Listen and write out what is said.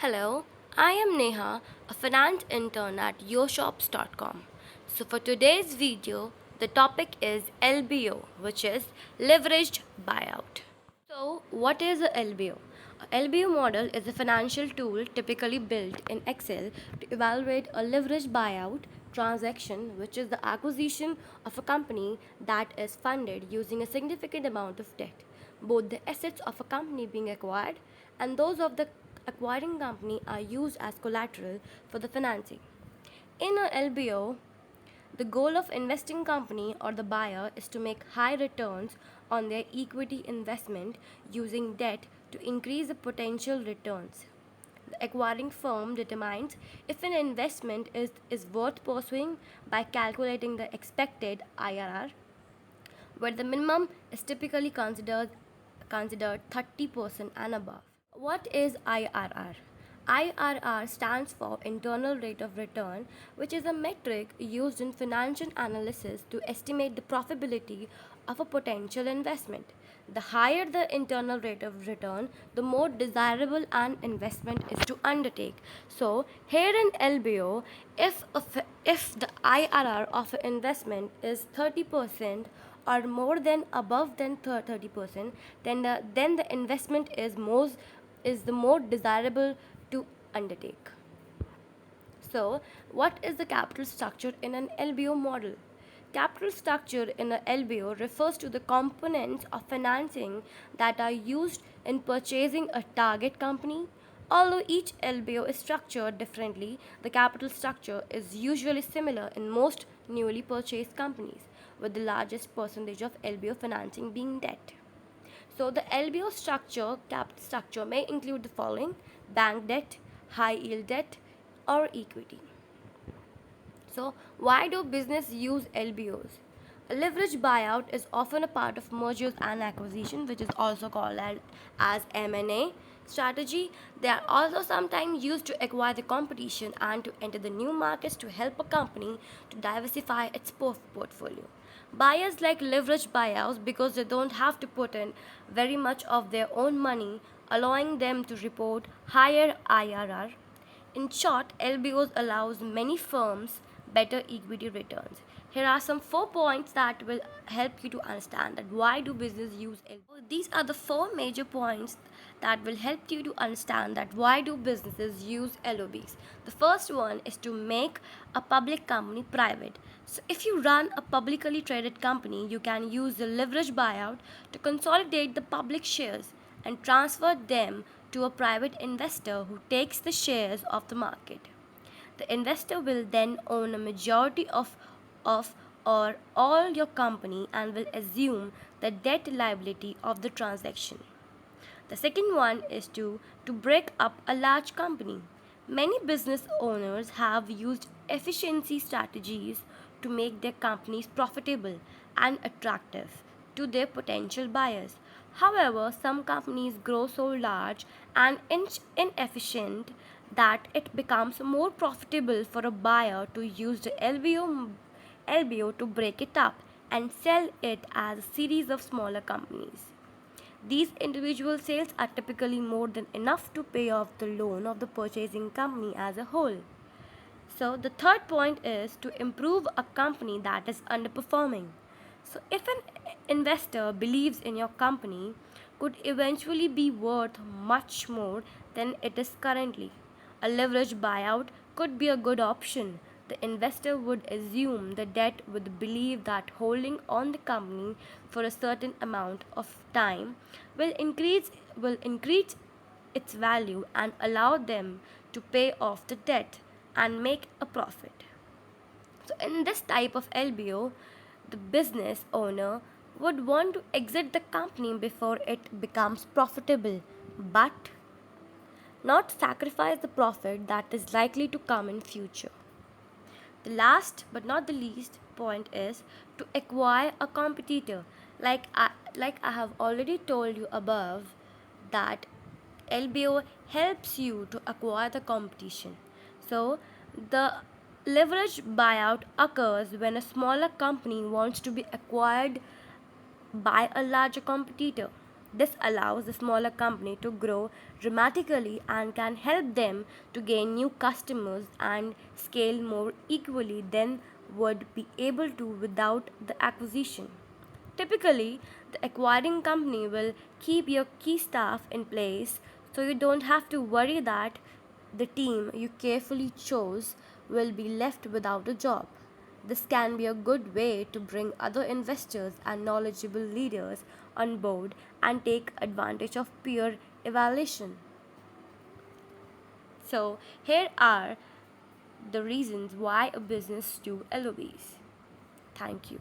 Hello, I am Neha, a finance intern at YoShops.com. So, for today's video, the topic is LBO, which is leveraged buyout. So, what is a LBO? A LBO model is a financial tool typically built in Excel to evaluate a leveraged buyout transaction, which is the acquisition of a company that is funded using a significant amount of debt. Both the assets of a company being acquired and those of the acquiring company are used as collateral for the financing. In a LBO, the goal of investing company or the buyer is to make high returns on their equity investment using debt to increase the potential returns. The acquiring firm determines if an investment is worth pursuing by calculating the expected IRR, where the minimum is typically considered 30% and above. What is IRR? IRR stands for Internal Rate of Return, which is a metric used in financial analysis to estimate the profitability of a potential investment. The higher the internal rate of return, the more desirable an investment is to undertake. So, here in LBO, if the IRR of an investment is 30% or more than above than 30%, then the investment is the more desirable to undertake. So, what is the capital structure in an LBO model? Capital structure in an LBO refers to the components of financing that are used in purchasing a target company. Although each LBO is structured differently, the capital structure is usually similar in most newly purchased companies, with the largest percentage of LBO financing being debt. So the LBO structure, capital structure may include the following: bank debt, high yield debt, or equity. So why do business use LBOs? A leverage buyout is often a part of mergers and acquisition, which is also called as M&A strategy. They are also sometimes used to acquire the competition and to enter the new markets to help a company to diversify its portfolio. Buyers like leverage buyouts because they don't have to put in very much of their own money, allowing them to report higher IRR. In short, LBOs allows many firms better equity returns. Here are some 4 points that will help you to understand that why do business use LBOs. These are the four major points that will help you to understand that why do businesses use LOBs. The first one is to make a public company private. So if you run a publicly traded company, you can use the leverage buyout to consolidate the public shares and transfer them to a private investor who takes the shares of the market. The investor will then own a majority of or all your company and will assume the debt liability of the transaction. The second one is to break up a large company. Many business owners have used efficiency strategies to make their companies profitable and attractive to their potential buyers. However, some companies grow so large and inefficient that it becomes more profitable for a buyer to use the LBO to break it up and sell it as a series of smaller companies. These individual sales are typically more than enough to pay off the loan of the purchasing company as a whole. So, the third point is to improve a company that is underperforming. So, if an investor believes in your company, could eventually be worth much more than it is currently, a leverage buyout could be a good option. The investor would assume the debt with believe that holding on the company for a certain amount of time will increase its value and allow them to pay off the debt and make a profit. So, in this type of LBO, the business owner would want to exit the company before it becomes profitable, but not sacrifice the profit that is likely to come in future. The last but not the least point is to acquire a competitor. Like I have already told you above that LBO helps you to acquire the competition. So the leverage buyout occurs when a smaller company wants to be acquired by a larger competitor. This allows the smaller company to grow dramatically and can help them to gain new customers and scale more equally than would be able to without the acquisition. Typically, the acquiring company will keep your key staff in place so you don't have to worry that the team you carefully chose will be left without a job. This can be a good way to bring other investors and knowledgeable leaders on board and take advantage of peer evaluation. So, here are the reasons why a business do LOBs. Thank you.